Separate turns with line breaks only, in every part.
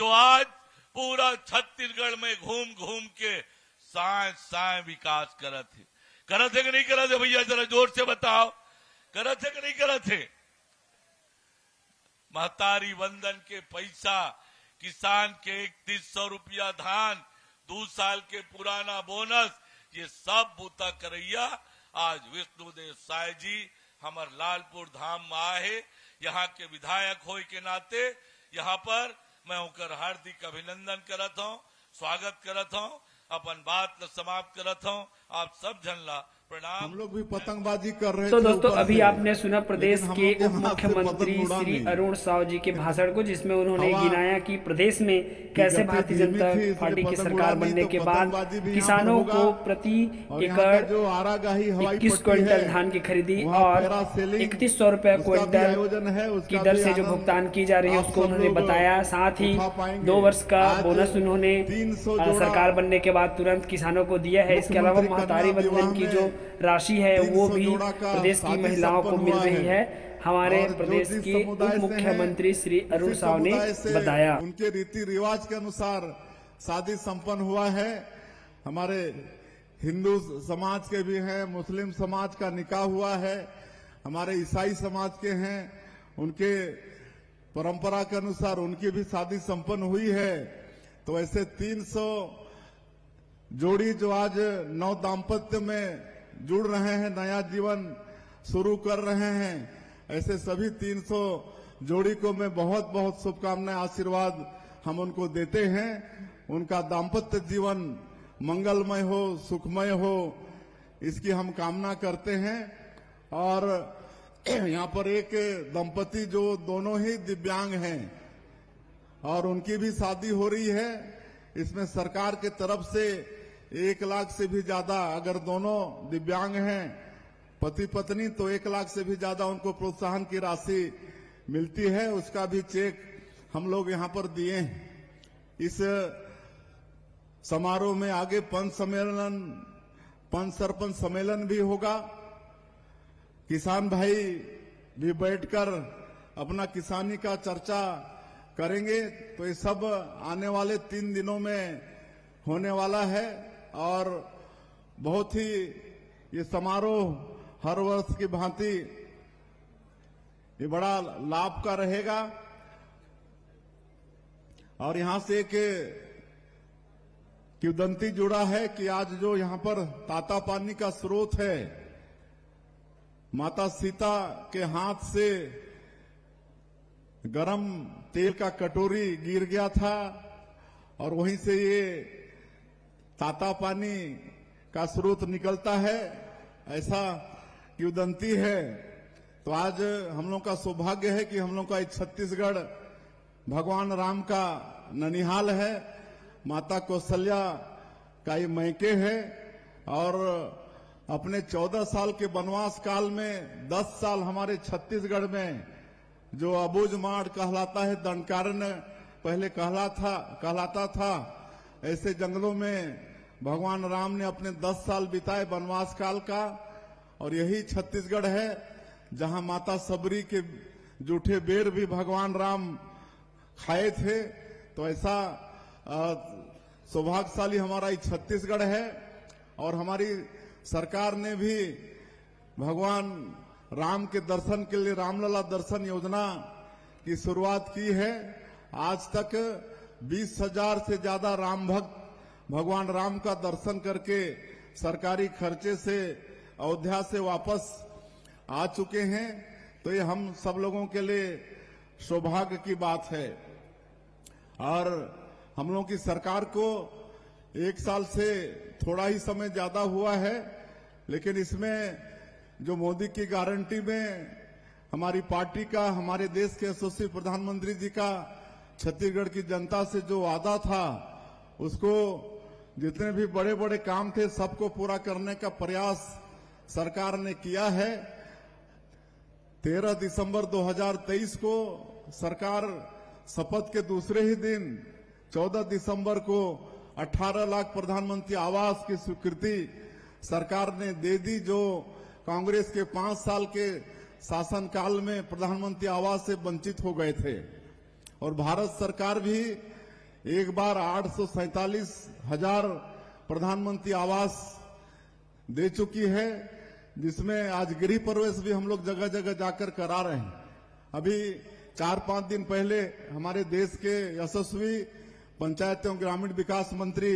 जो आज पूरा छत्तीसगढ़ में घूम घूम के साय विकास करत है कि नहीं करत है भैया, जरा जोर से बताओ, करत है कि नहीं करत है? महतारी वंदन के पैसा, किसान के 3100 रुपया धान, 2 साल के पुराना बोनस, ये सब बूता करैया आज विष्णुदेव साय जी हमार लालपुर धाम में आए। यहाँ के विधायक होए के नाते यहाँ पर मैं उनकर हार्दिक अभिनंदन करत हूँ, स्वागत करत हूँ, अपन बात ल समाप्त करत हूँ। आप सब जन ला प्रणाम।
हम लोग भी पतंगबाजी कर रहे थे।
तो दोस्तों अभी आपने सुना प्रदेश के उप मुख्यमंत्री श्री अरुण साव जी के भाषण को, जिसमें उन्होंने गिनाया कि प्रदेश में कैसे भारतीय जनता पार्टी की सरकार बनने के बाद किसानों को प्रति एकड़ 21 क्विंटल धान की खरीदी और 3100 रुपए क्विंटल की दर से जो भुगतान की जा रही है उसको उन्होंने बताया। साथ ही 2 वर्ष का बोनस उन्होंने सरकार बनने के बाद तुरंत किसानों को दिया है। इसके अलावा महतारी वंदन की जो राशि है वो भी प्रदेश की महिलाओं को मिल रही है, हमारे प्रदेश के उप मुख्यमंत्री श्री अरुण साव ने बताया।
उनके रीति रिवाज के अनुसार शादी संपन्न हुआ है। हमारे हिंदू समाज के भी हैं, मुस्लिम समाज का निकाह हुआ है, हमारे ईसाई समाज के हैं, उनके परंपरा के अनुसार उनकी भी शादी संपन्न हुई है। तो ऐसे 300 जोड़ी जो आज नव दाम्पत्य में जुड़ रहे हैं, नया जीवन शुरू कर रहे हैं, ऐसे सभी 300 जोड़ी को मैं बहुत बहुत शुभकामनाएं, आशीर्वाद हम उनको देते हैं। उनका दाम्पत्य जीवन मंगलमय हो, सुखमय हो, इसकी हम कामना करते हैं। और यहाँ पर एक दंपति जो दोनों ही दिव्यांग हैं और उनकी भी शादी हो रही है। इसमें सरकार के तरफ से 1 लाख से भी ज्यादा, अगर दोनों दिव्यांग हैं पति पत्नी, तो 1 लाख से भी ज्यादा उनको प्रोत्साहन की राशि मिलती है। उसका भी चेक हम लोग यहाँ पर दिए हैं। इस समारोह में आगे पंच सरपंच सम्मेलन भी होगा। किसान भाई भी बैठकर अपना किसानी का चर्चा करेंगे। तो ये सब आने वाले 3 दिनों में होने वाला है और बहुत ही ये समारोह हर वर्ष की भांति ये बड़ा लाभ का रहेगा। और यहां से एक किंवदंती जुड़ा है कि आज जो यहां पर ताता पानी का स्रोत है, माता सीता के हाथ से गरम तेल का कटोरी गिर गया था और वहीं से ये ताता पानी का स्रोत निकलता है, ऐसा किंवदंती है। तो आज हम लोग का सौभाग्य है कि हम लोग का छत्तीसगढ़ भगवान राम का ननिहाल है, माता कौशल्या का ये मैके है। और अपने 14 साल के वनवास काल में 10 साल हमारे छत्तीसगढ़ में जो अबूझमाड़ कहलाता है, दंडकारण्य पहले कहलाता था, ऐसे जंगलों में भगवान राम ने अपने 10 साल बिताए वनवास काल का। और यही छत्तीसगढ़ है जहां माता सबरी के जूठे बेर भी भगवान राम खाए थे। तो ऐसा सौभाग्यशाली हमारा ये छत्तीसगढ़ है। और हमारी सरकार ने भी भगवान राम के दर्शन के लिए रामलला दर्शन योजना की शुरुआत की है। आज तक 20,000 से ज्यादा राम भक्त भगवान राम का दर्शन करके सरकारी खर्चे से अयोध्या से वापस आ चुके हैं। तो ये हम सब लोगों के लिए सौभाग्य की बात है। और हम लोगों की सरकार को 1 साल से थोड़ा ही समय ज्यादा हुआ है, लेकिन इसमें जो मोदी की गारंटी में हमारी पार्टी का, हमारे देश के यशस्वी प्रधानमंत्री जी का छत्तीसगढ़ की जनता से जो वादा था, उसको जितने भी बड़े बड़े काम थे सबको पूरा करने का प्रयास सरकार ने किया है। 13 दिसंबर 2023 को सरकार शपथ के दूसरे ही दिन 14 दिसंबर को 18 लाख प्रधानमंत्री आवास की स्वीकृति सरकार ने दे दी, जो कांग्रेस के 5 साल के शासनकाल में प्रधानमंत्री आवास से वंचित हो गए थे। और भारत सरकार भी एक बार 847,000 प्रधानमंत्री आवास दे चुकी है, जिसमें आज गृह प्रवेश भी हम लोग जगह जगह जाकर करा रहे हैं। अभी 4-5 दिन पहले हमारे देश के यशस्वी पंचायत एवं ग्रामीण विकास मंत्री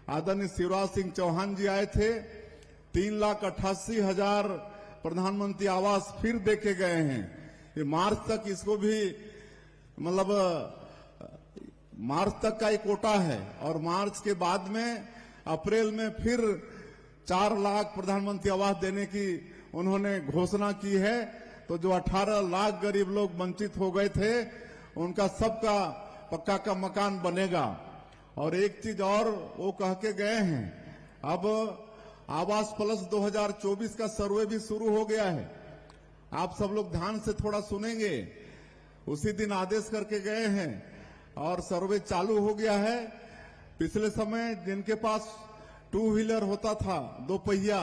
आदरणीय शिवराज सिंह चौहान जी आए थे। 3,88,000 प्रधानमंत्री आवास फिर देके गए हैं। ये मार्च तक इसको भी मतलब मार्च तक का एक कोटा है और मार्च के बाद में अप्रैल में फिर 4 लाख प्रधानमंत्री आवास देने की उन्होंने घोषणा की है। तो जो 18 लाख गरीब लोग वंचित हो गए थे उनका सबका पक्का का मकान बनेगा। और एक चीज और वो कह के गए हैं, अब आवास प्लस 2024 का सर्वे भी शुरू हो गया है। आप सब लोग ध्यान से थोड़ा सुनेंगे। उसी दिन आदेश करके गए हैं और सर्वे चालू हो गया है। पिछले समय जिनके पास 2 व्हीलर होता था, 2 पहिया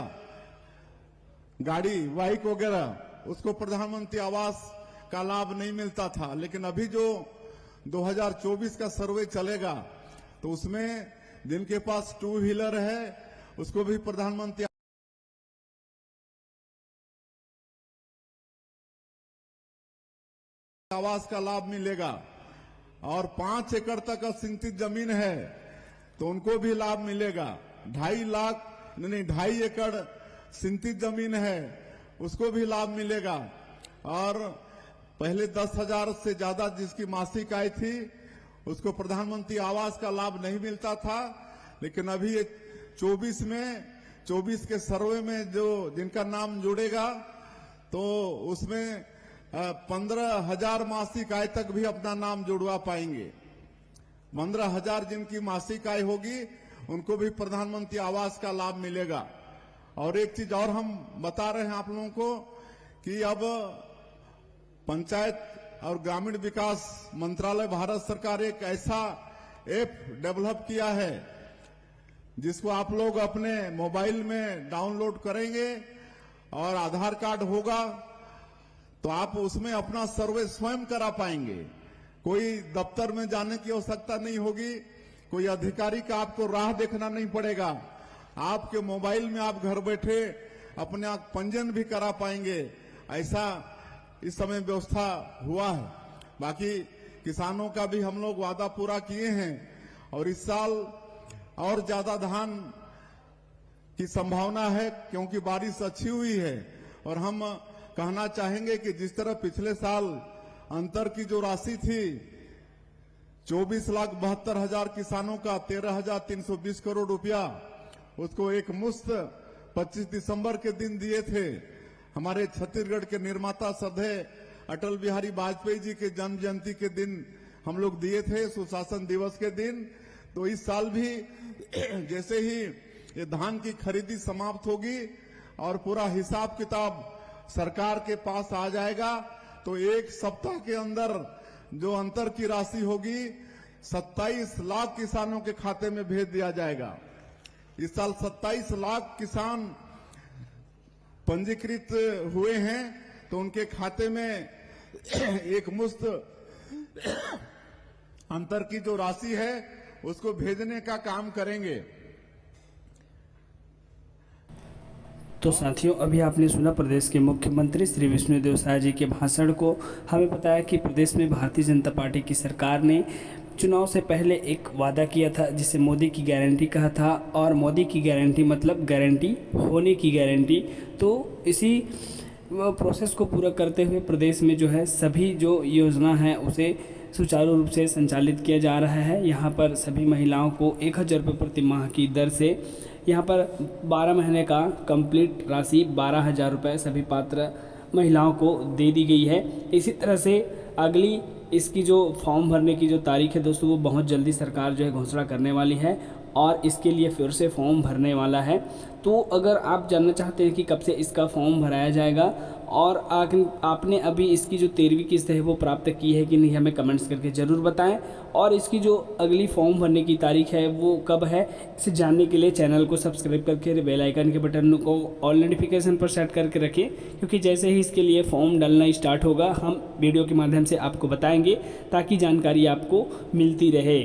गाड़ी, बाइक वगैरह, उसको प्रधानमंत्री आवास का लाभ नहीं मिलता था। लेकिन अभी जो 2024 का सर्वे चलेगा तो उसमें जिनके पास 2 व्हीलर है उसको भी प्रधानमंत्री आवास का लाभ मिलेगा। और 5 एकड़ तक सिंचित जमीन है तो उनको भी लाभ मिलेगा। 2.5 एकड़ सिंचित जमीन है उसको भी लाभ मिलेगा। और पहले 10,000 से ज्यादा जिसकी मासिक आय थी उसको प्रधानमंत्री आवास का लाभ नहीं मिलता था। लेकिन अभी ये 24 के सर्वे में जो जिनका नाम जुड़ेगा तो उसमें 15,000 मासिक आय तक भी अपना नाम जुड़वा पाएंगे। 15,000 जिनकी मासिक आय होगी उनको भी प्रधानमंत्री आवास का लाभ मिलेगा। और एक चीज और हम बता रहे हैं आप लोगों को कि अब पंचायत और ग्रामीण विकास मंत्रालय भारत सरकार एक ऐसा ऐप डेवलप किया है जिसको आप लोग अपने मोबाइल में डाउनलोड करेंगे और आधार कार्ड होगा तो आप उसमें अपना सर्वे स्वयं करा पाएंगे। कोई दफ्तर में जाने की आवश्यकता नहीं होगी, कोई अधिकारी का आपको राह देखना नहीं पड़ेगा। आपके मोबाइल में आप घर बैठे अपने आप पंजीयन भी करा पाएंगे। ऐसा इस समय व्यवस्था हुआ है। बाकी किसानों का भी हम लोग वादा पूरा किए हैं और इस साल और ज्यादा धान की संभावना है क्योंकि बारिश अच्छी हुई है। और हम कहना चाहेंगे कि जिस तरह पिछले साल अंतर की जो राशि थी 24,72,000 किसानों का 13,320 करोड़ रुपया उसको एक मुश्त 25 दिसंबर के दिन दिए थे। हमारे छत्तीसगढ़ के निर्माता श्रद्धेय अटल बिहारी वाजपेयी जी के जन्म जयंती के दिन हम लोग दिए थे, सुशासन दिवस के दिन। तो इस साल भी जैसे ही ये धान की खरीदी समाप्त होगी और पूरा हिसाब किताब सरकार के पास आ जाएगा तो एक सप्ताह के अंदर जो अंतर की राशि होगी 27 लाख किसानों के खाते में भेज दिया जाएगा। इस साल 27 लाख किसान पंजीकृत हुए हैं तो उनके खाते में एक मुश्त अंतर की जो राशि है उसको भेजने का काम करेंगे।
तो साथियों, अभी आपने सुना प्रदेश के मुख्यमंत्री श्री विष्णुदेव साय जी के भाषण को। हमें बताया कि प्रदेश में भारतीय जनता पार्टी की सरकार ने चुनाव से पहले एक वादा किया था जिसे मोदी की गारंटी कहा था। और मोदी की गारंटी मतलब गारंटी होने की गारंटी। तो इसी प्रोसेस को पूरा करते हुए प्रदेश में जो है सभी जो योजना है उसे सुचारू रूप से संचालित किया जा रहा है। यहाँ पर सभी महिलाओं को 1,000 रुपये प्रति माह की दर से यहाँ पर 12 महीने का कंप्लीट राशि 12,000 रुपये सभी पात्र महिलाओं को दे दी गई है। इसी तरह से अगली इसकी जो फॉर्म भरने की जो तारीख है दोस्तों वो बहुत जल्दी सरकार जो है घोषणा करने वाली है और इसके लिए फिर से फॉर्म भरने वाला है। तो अगर आप जानना चाहते हैं कि कब से इसका फॉर्म भराया जाएगा और आपने अभी इसकी जो 13वीं किस्त है वो प्राप्त की है कि नहीं, हमें कमेंट्स करके ज़रूर बताएं। और इसकी जो अगली फॉर्म भरने की तारीख है वो कब है, इसे जानने के लिए चैनल को सब्सक्राइब करके बेल आइकन के बटन को ऑल नोटिफिकेशन पर सेट करके रखें, क्योंकि जैसे ही इसके लिए फॉर्म डालना स्टार्ट होगा हम वीडियो के माध्यम से आपको बताएंगे ताकि जानकारी आपको मिलती रहे।